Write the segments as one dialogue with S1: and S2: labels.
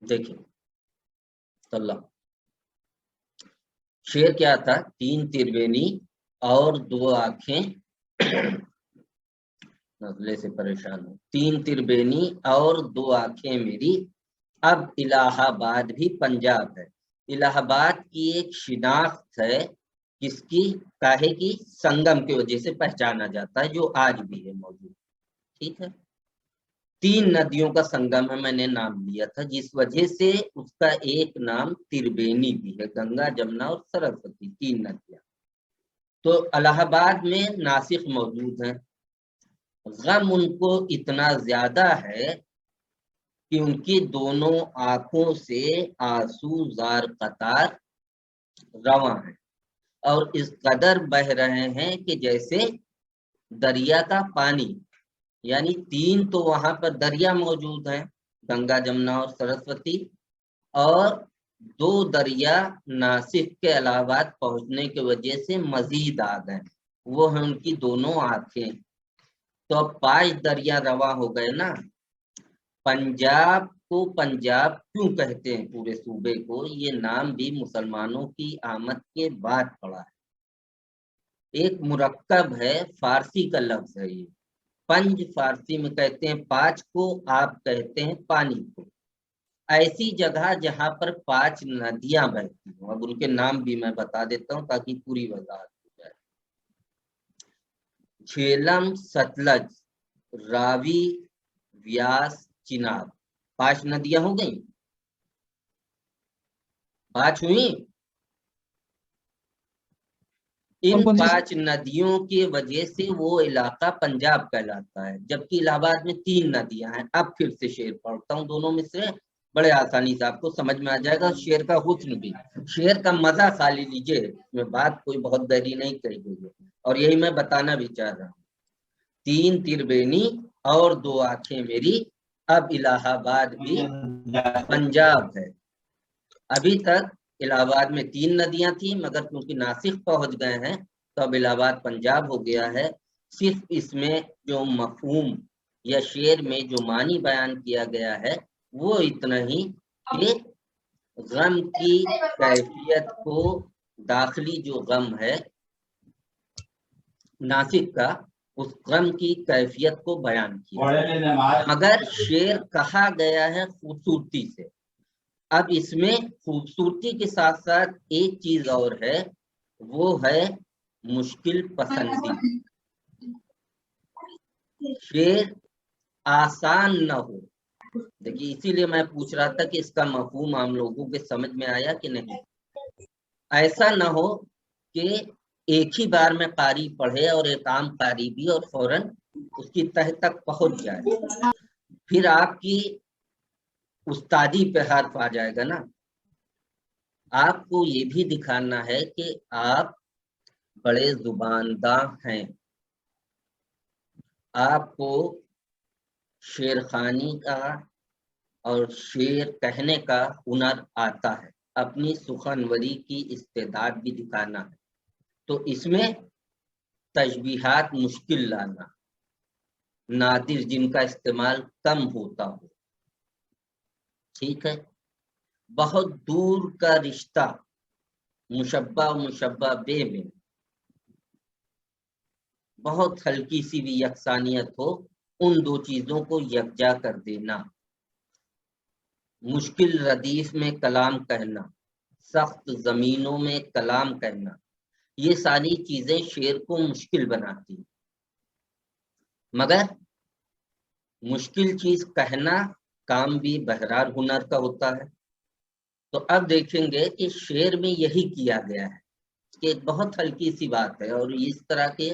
S1: دیکھیں اللہ شعر کیا تھا؟ 3 تربینی اور 2 آنکھیں نزلے سے پریشان ہوں، 3 تربینی اور 2 آنکھیں میری، اب الہ آباد بھی پنجاب ہے۔ الہ آباد کی ایک شناخت ہے، کس کی؟ کاہے کی؟ سنگم کی وجہ سے پہچانا جاتا ہے، جو آج بھی ہے موجود، ٹھیک ہے۔ 3 ندیوں کا سنگم ہے، میں نے نام لیا تھا، جس وجہ سے اس کا ایک نام تربینی بھی ہے، گنگا جمنا اور سرسوتی 3 ندیاں۔ تو الہ آباد میں ناسک موجود ہیں، غم ان کو اتنا زیادہ ہے کہ ان کی دونوں آنکھوں سے آنسو زار قطار رواں ہیں، اور اس قدر بہ رہے ہیں کہ جیسے دریا کا پانی، یعنی 3 تو وہاں پر دریا موجود ہیں، گنگا جمنا اور سرسوتی، اور 2 دریا ناسک کے الہ آباد پہنچنے کی وجہ سے مزید آ گئے، وہ ہیں ان کی دونوں آنکھیں۔ تو اب 5 دریا رواں ہو گئے نا۔ پنجاب کو پنجاب کیوں کہتے ہیں پورے صوبے کو؟ یہ نام بھی مسلمانوں کی آمد کے بعد پڑا ہے، ایک مرکب ہے، فارسی کا لفظ ہے یہ۔ پنج فارسی میں کہتے ہیں 5 کو، آپ کہتے ہیں پانی کو۔ ایسی جگہ جہاں پر 5 ندیاں بہتی ہوں، اب ان کے نام بھی میں بتا دیتا ہوں تاکہ پوری وضاحت ہو جائے۔ جھیلم، ستلج، راوی، ویاس، چناب، 5 ندیاں ہو گئیں، 5 ہوئی۔ ان 5 ندیوں کی وجہ سے وہ علاقہ پنجاب کہلاتا ہے، جبکہ الہ آباد میں 3 ندیاں ہیں۔ اب پھر سے شعر پڑھتا ہوں، دونوں میں سے بڑے آسانی سے آپ کو سمجھ میں آ جائے گا، شعر کا حسن بھی، شعر کا مزہ خالی لیجئے، میں بات کوئی بہت گہری نہیں کہی گئی ہے، اور یہی میں بتانا بھی چاہ رہا ہوں۔ 3 تربینی اور 2 آنکھیں میری، اب الہ آباد بھی پنجاب ہے۔ ابھی تک الہ آباد میں 3 ندیاں تھیں، مگر کیونکہ ناسک پہنچ گئے ہیں تو اب الہ آباد پنجاب ہو گیا ہے۔ صرف اس میں جو مفہوم یا شعر میں جو معنی بیان کیا گیا ہے وہ اتنا ہی کہ غم کی کیفیت کو، داخلی جو غم ہے ناسک کا، اس غم کی کیفیت کو بیان کیا، مگر شعر کہا گیا ہے خوبصورتی سے۔ اب اس میں خوبصورتی کے ساتھ ساتھ ایک چیز اور ہے، وہ ہے مشکل پسندی۔ شعر آسان نہ ہو، دیکھیے اسی لیے میں پوچھ رہا تھا کہ اس کا مفہوم عام لوگوں کے سمجھ میں آیا کہ نہیں۔ ایسا نہ ہو کہ ایک ہی بار میں قاری پڑھے اور ایک عام قاری بھی، اور فوراً اس کی تہ تک پہنچ جائے، پھر آپ کی استادی پہ حرف آ جائے گا نا۔ آپ کو یہ بھی دکھانا ہے کہ آپ بڑے زبانداں ہیں، آپ کو شعر خوانی کا اور شعر کہنے کا ہنر آتا ہے، اپنی سخنوری کی استعداد بھی دکھانا ہے۔ تو اس میں تشبیہات مشکل لانا، نادر جن کا استعمال کم ہوتا ہو، ٹھیک ہے۔ بہت دور کا رشتہ، مشبہ و مشبہ بے میں بہت ہلکی سی بھی یکسانیت ہو، ان 2 چیزوں کو یکجا کر دینا۔ مشکل ردیف میں کلام کہنا، سخت زمینوں میں کلام کہنا، یہ ساری چیزیں شعر کو مشکل بناتی ہیں، مگر مشکل چیز کہنا کام بھی بہرحال ہنر کا ہوتا ہے۔ تو اب دیکھیں گے کہ شعر میں یہی کیا گیا ہے کہ ایک بہت ہلکی سی بات ہے، اور اس طرح کے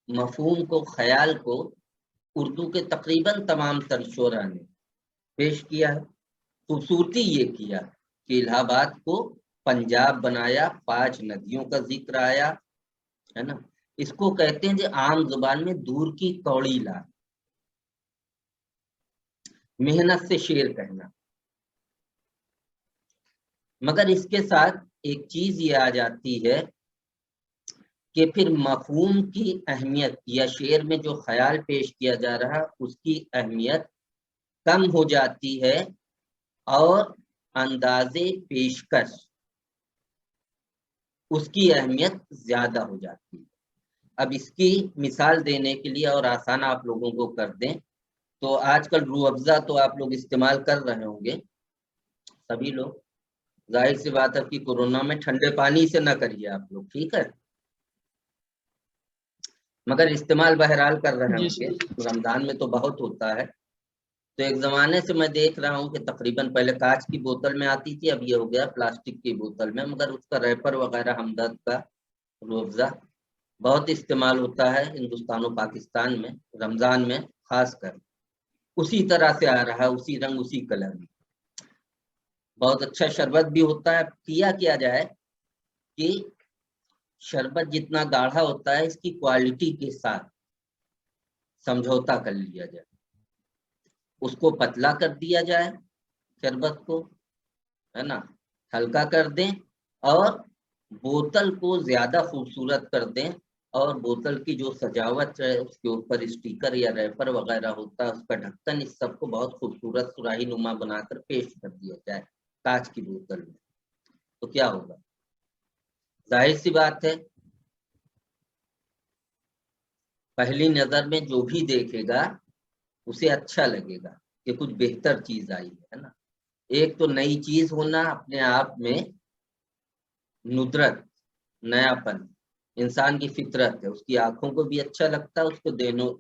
S1: مفہوم کو، خیال کو اردو کے تقریباً تمام تر شعراء نے پیش کیا ہے۔ خوبصورتی یہ کیا کہ الہ آباد کو پنجاب بنایا، 5 ندیوں کا ذکر آیا ہے نا۔ اس کو کہتے ہیں جو عام زبان میں دور کی کوڑی لا، محنت سے شعر کہنا۔ مگر اس کے ساتھ ایک چیز یہ آ جاتی ہے کہ پھر مفہوم کی اہمیت، یا شعر میں جو خیال پیش کیا جا رہا اس کی اہمیت کم ہو جاتی ہے، اور انداز پیشکش اس کی اہمیت زیادہ ہو جاتی ہے۔ اب اس کی مثال دینے کے لیے اور آسان آپ لوگوں کو کر دیں تو آج کل روح افزا تو آپ لوگ استعمال کر رہے ہوں گے سبھی لوگ، ظاہر سی بات ہے کہ کورونا میں ٹھنڈے پانی سے نہ کریے آپ لوگ، ٹھیک ہے، مگر استعمال بہرحال کر رہے ہوں گے، رمضان میں تو بہت ہوتا ہے۔ تو ایک زمانے سے میں دیکھ رہا ہوں کہ تقریباً پہلے کانچ کی بوتل میں آتی تھی، اب یہ ہو گیا پلاسٹک کی بوتل میں، مگر اس کا ریپر وغیرہ ہمدرد کا روح افزا بہت استعمال ہوتا ہے ہندوستان و پاکستان میں رمضان میں خاص کر، اسی طرح سے آ رہا ہے، اسی رنگ اسی کلر میں، بہت اچھا شربت بھی ہوتا ہے۔ کیا جائے کہ شربت جتنا گاڑھا ہوتا ہے اس کی کوالٹی کے ساتھ سمجھوتا کر لیا جائے، اس کو پتلا کر دیا جائے، شربت کو ہے نا ہلکا کر دیں، اور بوتل کو زیادہ خوبصورت کر دیں، اور بوتل کی جو سجاوٹ ہے اس کے اوپر اسٹیکر یا ریپر وغیرہ ہوتا ہے، اس کا ڈھکن، اس سب کو بہت خوبصورت سراہی نما بنا کر پیش کر دیا جائے کانچ کی بوتل میں، تو کیا ہوگا؟ ظاہر سی بات ہے پہلی نظر میں جو بھی دیکھے گا اسے اچھا لگے گا کہ کچھ بہتر چیز آئی ہے نا۔ ایک تو نئی چیز ہونا اپنے آپ میں ندرت، نیا پن انسان کی فطرت ہے، اس کی آنکھوں کو بھی اچھا لگتا ہے، اس کو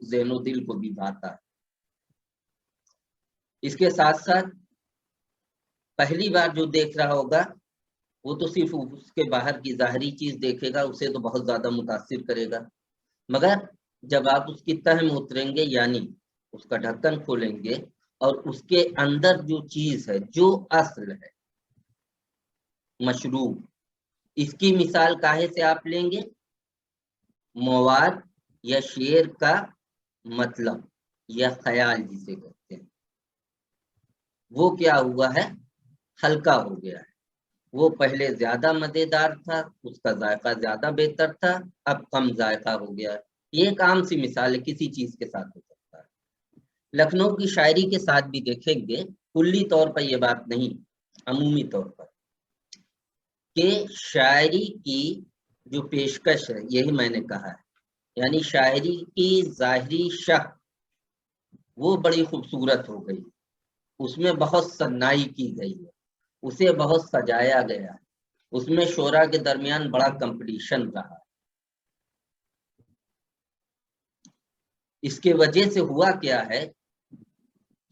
S1: ذہن و دل کو بھی بھاتا ہے۔ اس کے ساتھ ساتھ پہلی بار جو دیکھ رہا ہوگا وہ تو صرف اس کے باہر کی ظاہری چیز دیکھے گا، اسے تو بہت زیادہ متاثر کرے گا، مگر جب آپ اس کی تہ میں اتریں گے، یعنی اس کا ڈھکن کھولیں گے اور اس کے اندر جو چیز ہے، جو اصل ہے، مشروب، اس کی مثال کاہے سے آپ لیں گے؟ مواد یا شعر کا مطلب یا خیال جسے کہتے ہیں، وہ کیا ہوا ہے؟ ہلکا ہو گیا ہے۔ وہ پہلے زیادہ مزیدار تھا، اس کا ذائقہ زیادہ بہتر تھا، اب کم ذائقہ ہو گیا ہے۔ یہ ایک عام سی مثال ہے، کسی چیز کے ساتھ ہو سکتا ہے۔ لکھنؤ کی شاعری کے ساتھ بھی دیکھیں گے، کلی طور پر یہ بات نہیں، عمومی طور پر، کہ شاعری کی جو پیشکش ہے، یہی میں نے کہا ہے، یعنی شاعری کی ظاہری شکل وہ بڑی خوبصورت ہو گئی، اس میں بہت صنائی کی گئی ہے، اسے بہت سجایا گیا، اس میں شعراء کے درمیان بڑا کمپٹیشن رہا۔ اس کے وجہ سے ہوا کیا ہے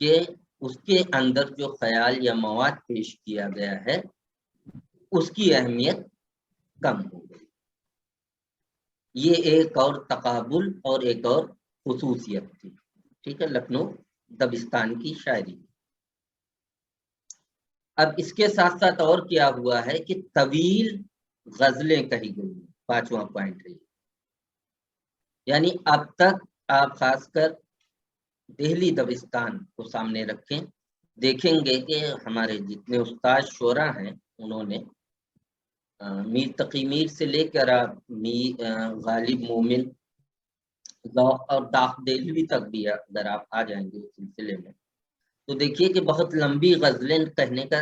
S1: کہ اس کے اندر جو خیال یا مواد پیش کیا گیا ہے اس کی اہمیت کم ہو گئی۔ یہ ایک اور تقابل اور ایک اور خصوصیت تھی، ٹھیک ہے، لکھنؤ دبستان کی شاعری۔ اب اس کے ساتھ ساتھ اور کیا ہوا ہے کہ طویل غزلیں کہی گئی، پانچواں پوائنٹ ہے، یعنی اب تک آپ خاص کر دہلی دبستان کو سامنے رکھیں، دیکھیں گے کہ ہمارے جتنے استاد شعراء ہیں انہوں نے میر تقی میر سے لے کر غالب مومن اور داغ دہلوی تک بھی اگر آپ آ جائیں گے اس سلسلے میں تو دیکھیے کہ بہت لمبی غزلیں کہنے کا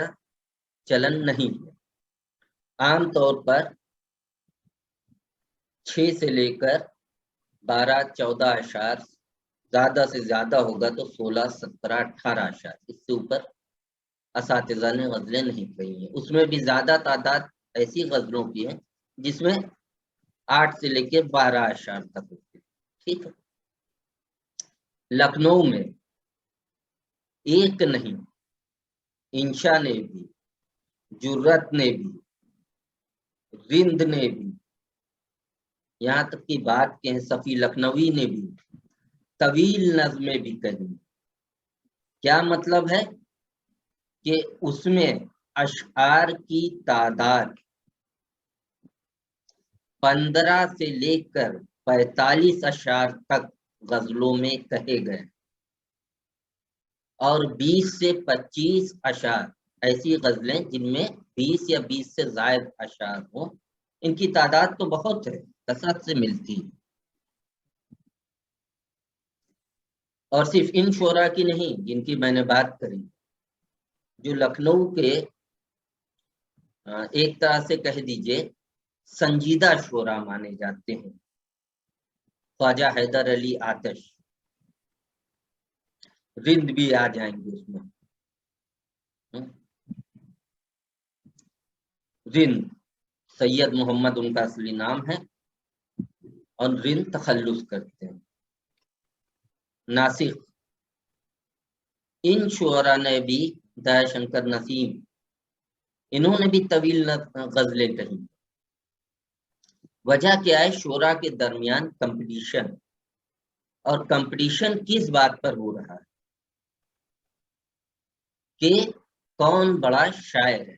S1: چلن نہیں ہے، عام طور پر 6 سے لے کر 12-14 اشعار، زیادہ سے زیادہ ہوگا تو 16-17-18 اشعار، اس سے اوپر اساتذہ نے غزلیں نہیں کہی ہیں۔ اس میں بھی زیادہ تعداد ایسی غزلوں کی ہے جس میں 8 سے لے کے 12 اشعار تک ہوتے ہیں، ٹھیک ہے۔ لکھنؤ میں ایک نہیں، انشا نے بھی، جرت نے بھی، رند نے بھی، یہاں تک کی بات کہیں صفی لکھنوی نے بھی طویل نظمیں بھی کہیں۔ کیا مطلب ہے کہ اس میں اشعار کی تعداد 15 سے لے کر 45 اشعار تک غزلوں میں کہے گئے، اور 20 سے 25 اشعار ایسی غزلیں جن میں 20 یا 20 سے زائد اشعار ہوں، ان کی تعداد تو بہت ہے، کثرت سے ملتی ہے۔ اور صرف ان شعراء کی نہیں جن کی میں نے بات کری، جو لکھنؤ کے ایک طرح سے کہہ دیجئے سنجیدہ شعرا مانے جاتے ہیں. خواجہ حیدر علی آتش، رند بھی آ جائیں گے اس میں. رند سید محمد ان کا اصلی نام ہے، اور رند تخلص کرتے ہیں. ناسخ، ان شعرا نے بھی دیا شنکر نسیم، انہوں نے بھی طویل غزلیں کہی. وجہ کیا ہے؟ شعرا کے درمیان کمپٹیشن، اور کمپٹیشن کس بات پر ہو رہا ہے کہ کون بڑا شاعر ہے،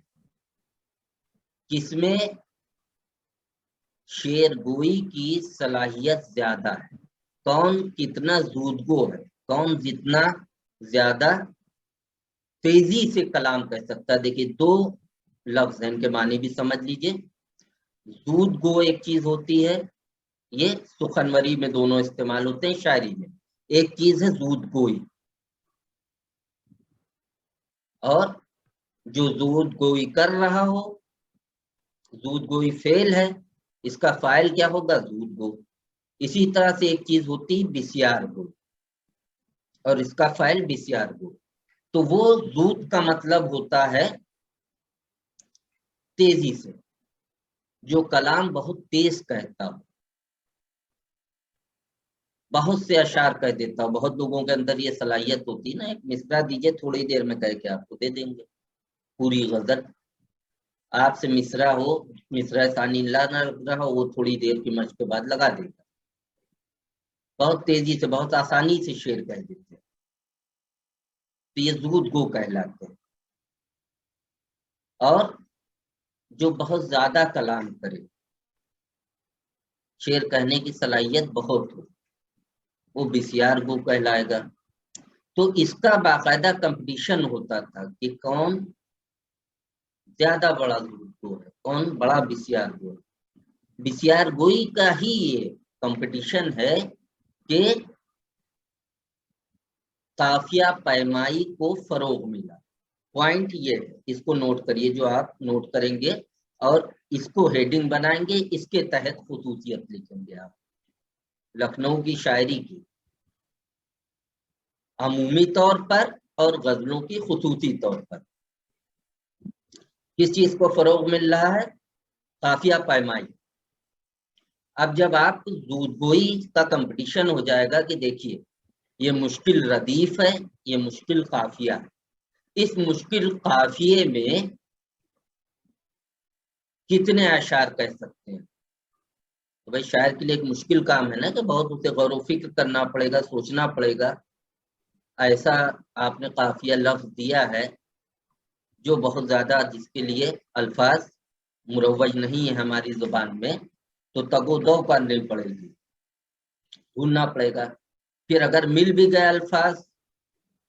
S1: کس میں شعر گوئی کی صلاحیت زیادہ ہے، کون کتنا زودگو ہے، کون جتنا زیادہ تیزی سے کلام کہہ سکتا ہے. دیکھیے دو لفظ ہیں، ان کے معنی بھی سمجھ لیجئے. زودگو ایک چیز ہوتی ہے، یہ سخنوری میں دونوں استعمال ہوتے ہیں، شاعری میں. ایک چیز ہے زودگوئی، اور جو زودگوئی کر رہا ہو، زودگوئی فعل ہے، اس کا فاعل کیا ہوگا؟ زودگو. اسی طرح سے ایک چیز ہوتی بسیار گو، اور اس کا فاعل بسیار گو. تو وہ زود کا مطلب ہوتا ہے تیزی سے، جو کلام بہت تیز کہتا ہو، بہت سے اشعار کہہ دیتا ہو. بہت لوگوں کے اندر یہ صلاحیت ہوتی ہے نا، ایک مصرع دیجئے تھوڑی دیر میں کہہ کے آپ کو دے دیں گے پوری غزل. آپ سے مصرع ہو، مصرع ثانی لا نہ لگ رہا ہو، وہ تھوڑی دیر کی مشق کے بعد لگا دے گا. بہت تیزی سے، بہت آسانی سے شعر کہہ دیتے ہیں، تو یہ زود گو کہلاتے ہیں. اور جو بہت زیادہ کلام کرے، شعر کہنے کی صلاحیت بہت ہو، وہ بسیار گو کہلائے گا. تو اس کا باقاعدہ کمپٹیشن ہوتا تھا کہ کون زیادہ بڑا زود گو ہے، کون بڑا بسیار گو ہے. بسیار گوئی کا ہی یہ کمپٹیشن ہے کہ قافیہ پیمائی کو فروغ ملا. پوائنٹ یہ ہے، اس کو نوٹ کریے، جو آپ نوٹ کریں گے اور اس کو ہیڈنگ بنائیں گے، اس کے تحت خصوصیت لکھیں گے آپ. لکھنؤ کی شاعری کی عمومی طور پر اور غزلوں کی خصوصی طور پر کس چیز کو فروغ مل رہا ہے؟ قافیہ پیمائی. اب جب آپ زودگوئی کا کمپٹیشن ہو جائے گا کہ دیکھیے یہ مشکل ردیف ہے، یہ مشکل قافیہ ہے، اس مشکل قافیے میں کتنے اشعار کہہ سکتے ہیں. تو بھائی شاعر کے لیے ایک مشکل کام ہے نا، کہ بہت اسے غور و فکر کرنا پڑے گا، سوچنا پڑے گا. ایسا آپ نے قافیہ لفظ دیا ہے جو بہت زیادہ، جس کے لیے الفاظ مروج نہیں ہے ہماری زبان میں، تو تگ و دو کرنی پڑے گی، ڈھونڈنا پڑے گا. پھر اگر مل بھی گئے الفاظ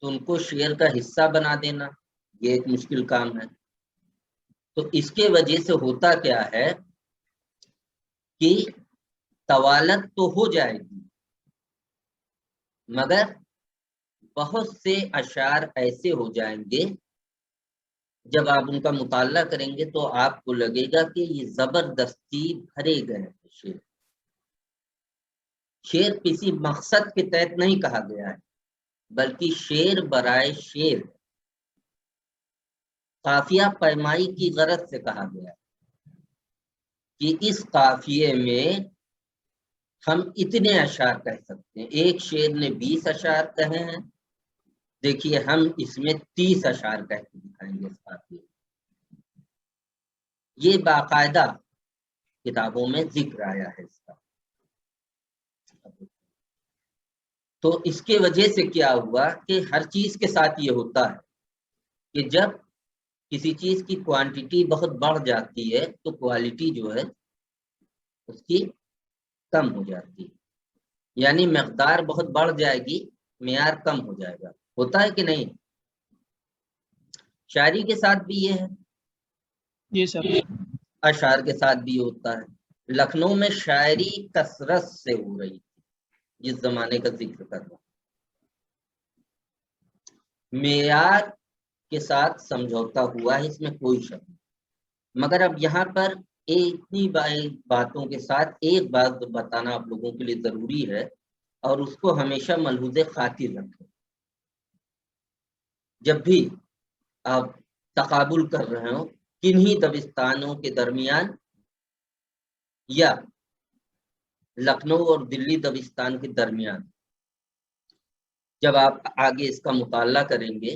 S1: تو ان کو شعر کا حصہ بنا دینا، یہ ایک مشکل کام ہے. تو اس کے وجہ سے ہوتا کیا ہے کہ طوالت تو ہو جائے گی، مگر بہت سے اشعار ایسے ہو جائیں گے جب آپ ان کا مطالعہ کریں گے تو آپ کو لگے گا کہ یہ زبردستی بھرے گئے شعر. شعر کسی مقصد کے تحت نہیں کہا گیا ہے، بلکہ شعر برائے شعر قافیہ پیمائی کی غرض سے کہا گیا ہے کہ اس قافیے میں ہم اتنے اشعار کہہ سکتے ہیں. ایک شعر نے 20 اشعار کہے ہیں، دیکھیے ہم اس میں 30 اشعار کہہ کے دکھائیں گے اس قافیے. یہ باقاعدہ کتابوں میں ذکر آیا ہے اس کا. تو اس کے وجہ سے کیا ہوا کہ ہر چیز کے ساتھ یہ ہوتا ہے کہ جب کسی چیز کی کوانٹیٹی بہت بڑھ جاتی ہے تو کوالٹی جو ہے اس کی کم ہو جاتی ہے. یعنی مقدار بہت بڑھ جائے گی، معیار کم ہو جائے گا. ہوتا ہے کہ نہیں؟ شاعری کے ساتھ بھی یہ ہے،
S2: جی سر.
S1: اشعار کے ساتھ بھی ہوتا ہے. لکھنؤ میں شاعری کثرت سے ہو رہی تھی جس زمانے کا ذکر کر رہا ہوں. معیار کے ساتھ سمجھوتا ہوا ہے، اس میں کوئی شک نہیں. مگر اب یہاں پر اتنی باتوں کے ساتھ ایک بات بتانا آپ لوگوں کے لیے ضروری ہے، اور اس کو ہمیشہ ملحوظ خاطر رکھیں۔ جب بھی آپ تقابل کر رہے ہوں کنہی دبستانوں کے درمیان یا لکھنؤ اور دلی دبستان کے درمیان، جب آپ آگے اس کا مطالعہ کریں گے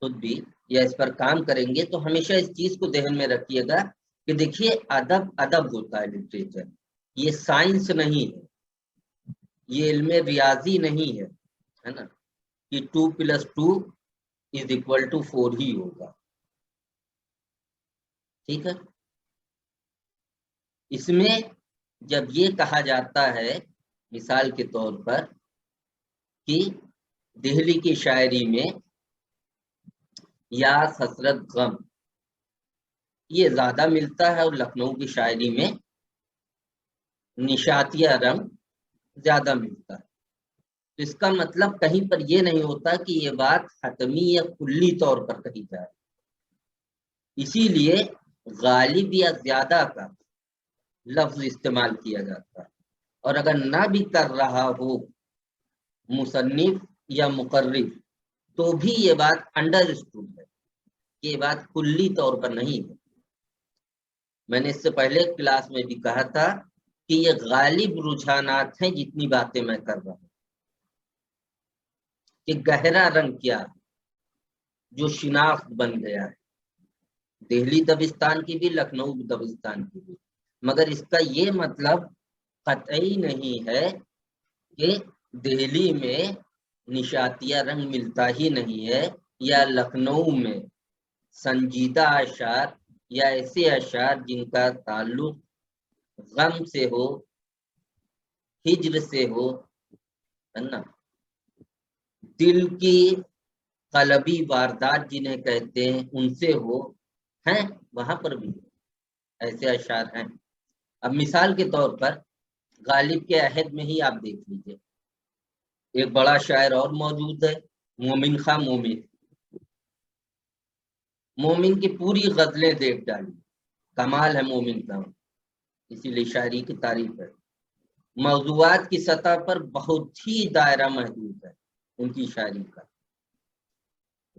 S1: خود بھی یا اس پر کام کریں گے، تو ہمیشہ اس چیز کو ذہن میں رکھیے گا کہ دیکھیے ادب ادب ہوتا ہے، لٹریچر یہ سائنس نہیں ہے، یہ علم ریاضی نہیں ہے نا کہ 2+2=4 ہی ہوگا، ٹھیک ہے۔ اس میں جب یہ کہا جاتا ہے مثال کے طور پر کہ دہلی کی شاعری میں یا حسرت غم یہ زیادہ ملتا ہے، اور لکھنؤ کی شاعری میں نشاتیہ رنگ زیادہ ملتا ہے، تو اس کا مطلب کہیں پر یہ نہیں ہوتا کہ یہ بات حتمی یا کلی طور پر کہی جائے، اسی لیے غالب یا زیادہ کا لفظ استعمال کیا جاتا ہے، اور اگر نہ بھی کر رہا ہو مصنف یا مقرر تو بھی یہ بات انڈرسٹوڈ ہے، یہ بات کلی طور پر نہیں ہے۔ میں نے اس سے پہلے کلاس میں بھی کہا تھا کہ یہ غالب رجحانات ہیں جتنی باتیں میں کر رہا ہوں، کہ گہرا رنگ کیا ہے جو شناخت بن گیا ہے، دہلی دبستان کی بھی لکھنؤ دبستان کی بھی، مگر اس کا یہ مطلب قطعی نہیں ہے کہ دہلی میں نشاتیہ رنگ ملتا ہی نہیں ہے، یا لکھنؤ میں سنجیدہ اشعار یا ایسے اشعار جن کا تعلق غم سے ہو، ہجر سے ہو، ہے نا، دل کی قلبی واردات جنہیں کہتے ہیں ان سے ہو، ہیں وہاں پر بھی ایسے اشعار ہیں۔ اب مثال کے طور پر غالب کے عہد میں ہی آپ دیکھ لیجئے، ایک بڑا شاعر اور موجود ہے مومن خان مومن، مومن کی پوری غزلیں دیکھ ڈالی، کمال ہے مومن کا، اسی لیے شاعری کی تعریف ہے۔ موضوعات کی سطح پر بہت ہی دائرہ محدود ہے ان کی شاعری کا۔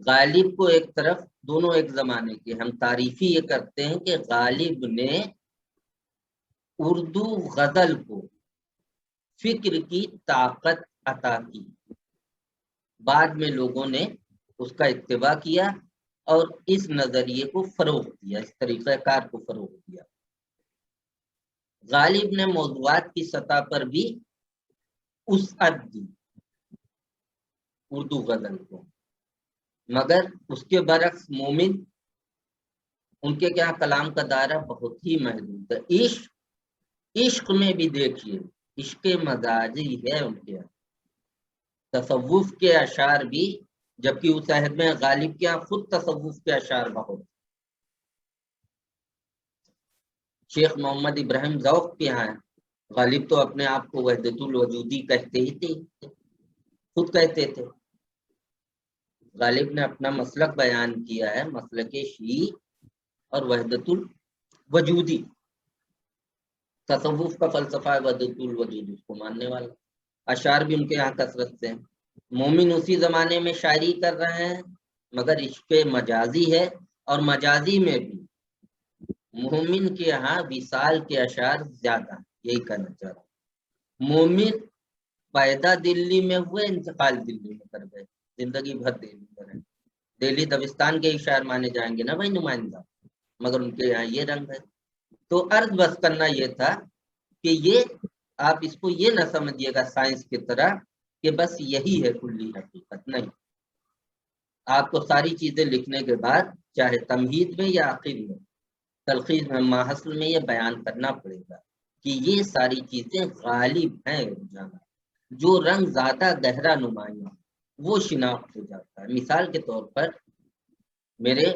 S1: غالب کو ایک طرف دونوں ایک زمانے کے، ہم تعریفی یہ کرتے ہیں کہ غالب نے اردو غزل کو فکر کی طاقت عطا کی، بعد میں لوگوں نے اس کا اتباع کیا اور اس نظریے کو فروغ دیا، اس طریقہ کار کو فروغ دیا۔ غالب نے موضوعات کی سطح پر بھی وسعت دی اردو غزل کو، مگر اس کے برعکس مومن، ان کے کیا کلام کا دائرہ بہت ہی محدود ہے۔ عشق میں بھی دیکھیے، عشق مزاجی ہے ان کے یہاں، تصوف کے اشعار بھی، جبکہ اس عہد میں غالب کے یہاں خود تصوف کے اشعار بہت، شیخ محمد ابراہیم ذوق کے یہاں ہے، غالب تو اپنے آپ کو وحدت الوجودی کہتے ہی تھے، خود کہتے تھے۔ غالب نے اپنا مسلک بیان کیا ہے، مسلک شیعی اور وحدت الوجودی، تصوف کا فلسفہ ہے وحدت الوجود، اس کو ماننے والا، اشعار بھی ان کے یہاں کثرت سے ہیں۔ مومن اسی زمانے میں شاعری کر رہے ہیں، مگر عشق مجازی ہے، اور مجازی میں بھی مومن کے یہاں وصال کے اشعار زیادہ ہیں، یہی کہنا چاہ رہا ہوں۔ مومن پیدا دلی میں ہوئے، انتقال دلی میں کر گئے، زندگی بھر دہلی میں رہے، دہلی دبستان کے ہی شاعر مانے جائیں گے نا بھائی نمائندہ، مگر ان کے یہاں یہ رنگ ہے۔ تو عرض بس کرنا یہ تھا کہ یہ آپ اس کو یہ نہ سمجھیے گا سائنس کی طرح کہ بس یہی ہے کلی حقیقت، نہیں، آپ کو ساری چیزیں لکھنے کے بعد چاہے تمہید میں یا آخر میں، تلخیص میں، ماحصل میں یہ بیان کرنا پڑے گا کہ یہ ساری چیزیں غالب ہیں رجحانات، جو رنگ زیادہ گہرا نمایاں وہ شناخت ہو جاتا ہے۔ مثال کے طور پر میرے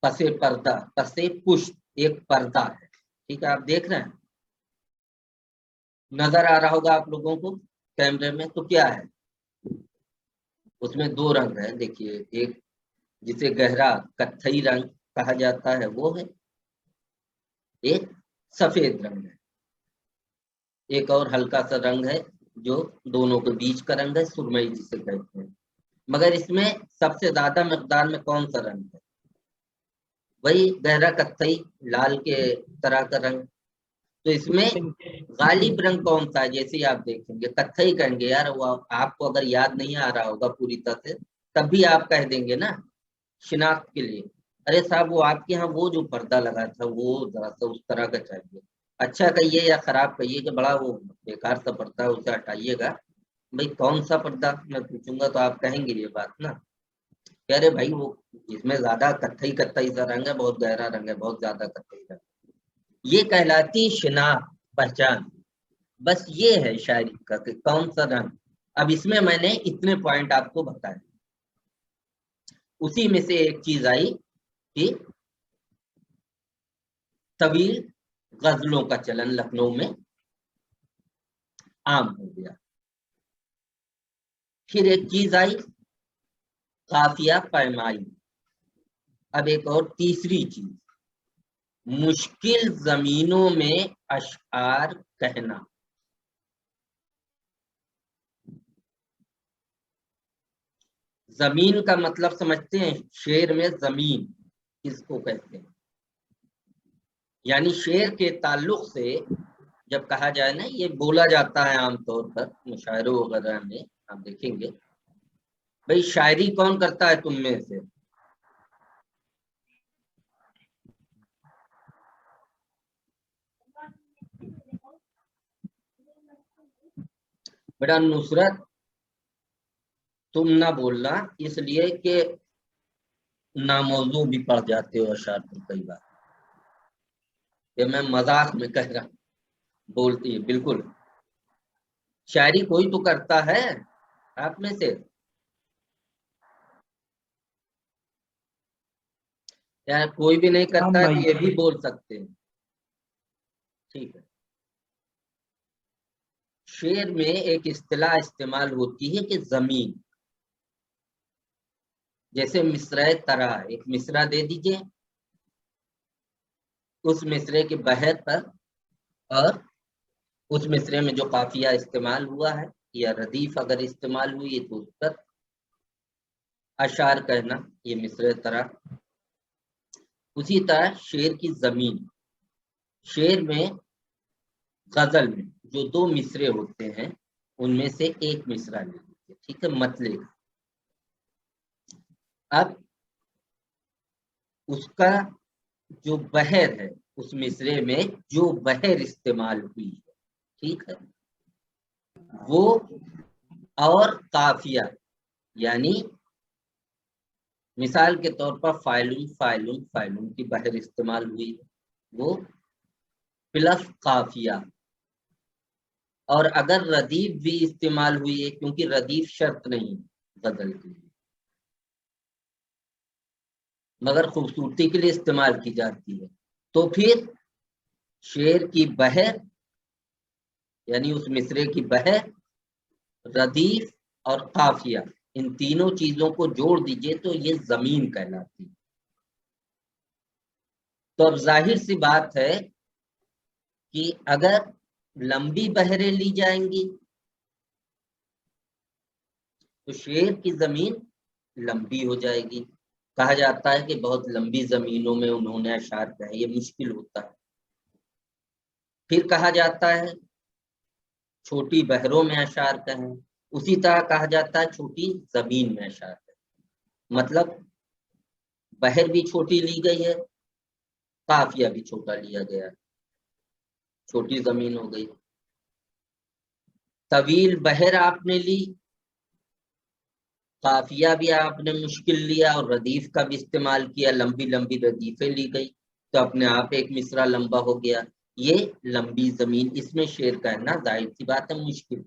S1: پسے پردہ، پسے پشت ایک پردہ ہے، ٹھیک ہے، آپ دیکھ رہے ہیں، نظر آ رہا ہوگا آپ لوگوں کو کیمرے میں، تو کیا ہے اس میں دو رنگ ہے، دیکھیے، ایک جسے گہرا کتھئی رنگ کہا جاتا ہے وہ ہے ایک سفید رنگ ہے، ایک اور ہلکا سا رنگ ہے جو دونوں کے بیچ کا رنگ ہے، سرمئی جسے کہتے ہیں۔ مگر اس میں سب سے زیادہ مقدار میں کون سا رنگ ہے؟ وہی گہرا کتھئی لال کے طرح کا رنگ۔ تو اس میں غالب رنگ کون سا ہے؟ جیسے آپ دیکھیں گے کتھئی کہیں گے، یار وہ آپ کو اگر یاد نہیں آ رہا ہوگا پوری طرح سے تب بھی آپ کہہ دیں گے نا شناخت کے لیے، ارے صاحب وہ آپ کے ہاں وہ جو پردہ لگا تھا وہ ذرا سا اس طرح کا چاہیے، اچھا کہیے یا خراب کہیے کہ بڑا وہ بیکار سا پردہ ہے اسے ہٹائیے گا۔ بھائی کون سا پردہ میں پوچھوں گا تو آپ کہیں گے یہ بات نا، کہہ رہے بھائی وہ اس میں زیادہ کتھئی سا رنگ ہے، بہت گہرا رنگ ہے، بہت زیادہ کتھئی رنگ، یہ کہلاتی شناخت، پہچان۔ بس یہ ہے شاعری کا کہ کون سا رنگ۔ اب اس میں نے اتنے پوائنٹ آپ کو بتائے، اسی میں سے ایک چیز آئی کہ طویل غزلوں کا چلن لکھنؤ میں عام ہو گیا۔ پھر ایک چیز آئی قافیہ پیمائی۔ اب ایک اور تیسری چیز، مشکل زمینوں میں اشعار کہنا۔ زمین کا مطلب سمجھتے ہیں؟ شعر میں زمین کس کو کہتے ہیں؟ یعنی شعر کے تعلق سے جب کہا جائے نا، یہ بولا جاتا ہے عام طور پر مشاعروں وغیرہ میں، آپ دیکھیں گے بھائی شاعری کون کرتا ہے تم میں سے؟ بیٹا نصرت تم نہ بولنا، اس لیے کہ ناموضوع بھی پڑھ جاتے ہو اشعار پر کئی بار، یہ میں مذاق میں کہہ رہا ہوں، بولتی ہے بالکل۔ شاعری کوئی تو کرتا ہے آپ میں سے، یا کوئی بھی نہیں کرتا ہے تو یہ بھی بول سکتے ہیں، ٹھیک ہے۔ شعر میں ایک اصطلاح استعمال ہوتی ہے کہ زمین، جیسے مصرع ترا، ایک مصرع دے دیجئے، اس مصرے کے بحر پر اور اس مصرے میں جو قافیہ استعمال ہوا ہے یا ردیف اگر استعمال ہوئی ہے تو اس پر اشعار کہنا، یہ مصرع ترا۔ اسی طرح شعر کی زمین، شعر میں غزل میں جو دو مصرے ہوتے ہیں ان میں سے ایک مصرع لے لیجیے، ٹھیک ہے، مطلب اب اس کا جو بحر ہے، اس مصرے میں جو بحر استعمال ہوئی ہے، ٹھیک ہے، وہ اور قافیہ، یعنی مثال کے طور پر فائلون فائلون فائلون کی بحر استعمال ہوئی، وہ پلس قافیہ، اور اگر ردیف بھی استعمال ہوئی ہے، کیونکہ ردیف شرط نہیں غزل کے لیے مگر خوبصورتی کے لیے استعمال کی جاتی ہے، تو پھر شعر کی بحر یعنی اس مصرے کی بحر، ردیف اور قافیہ، ان تینوں چیزوں کو جوڑ دیجئے تو یہ زمین کہلاتی۔ تو اب ظاہر سی بات ہے کہ اگر لمبی بحریں لی جائیں گی تو شعر کی زمین لمبی ہو جائے گی، کہا جاتا ہے کہ بہت لمبی زمینوں میں انہوں نے اشعار کہے، یہ مشکل ہوتا ہے۔ پھر کہا جاتا ہے چھوٹی بحروں میں اشعار کہیں، اسی طرح کہا جاتا ہے چھوٹی زمین میں اشعار کہیں، مطلب بحر بھی چھوٹی لی گئی ہے، قافیہ بھی چھوٹا لیا گیا ہے، چھوٹی زمین ہو گئی۔ طویل بحر آپ نے لی، قافیہ بھی آپ نے مشکل لیا اور ردیف کا بھی استعمال کیا، لمبی لمبی ردیفیں لی گئی تو اپنے آپ ایک مصرع لمبا ہو گیا، یہ لمبی زمین، اس میں شعر کہنا ظاہر سی بات ہے مشکل۔